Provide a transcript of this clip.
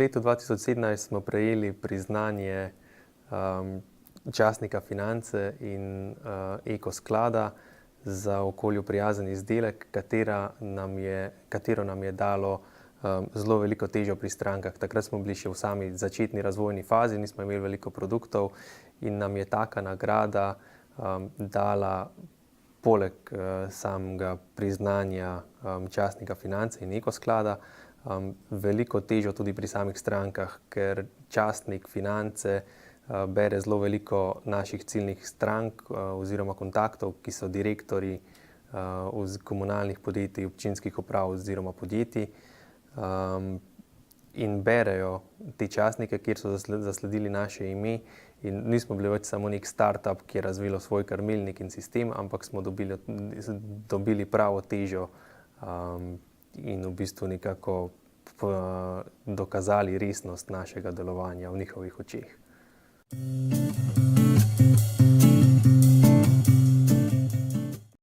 letu 2017 smo prejeli priznanje častnika Finance in Eko sklada za okolju prijazen izdelek, katero nam je dalo zelo veliko težo pri strankah. Takrat smo bili še v sami začetni razvojni fazi, nismo imeli veliko produktov in nam je taka nagrada dala poleg samega priznanja častnika Finance in Eko sklada veliko težo tudi pri samih strankah, ker častnik Finance bere zelo veliko naših ciljnih strank oziroma kontaktov, ki so direktorji komunalnih podjetij, občinskih uprav oziroma podjetij, in berejo te častnike, kjer so zasledili naše ime, in nismo bili več samo nek startup, ki je razvilo svoj krmilnik in sistem, ampak smo dobili pravo težo in v bistvu nekako dokazali resnost našega delovanja v njihovih očeh.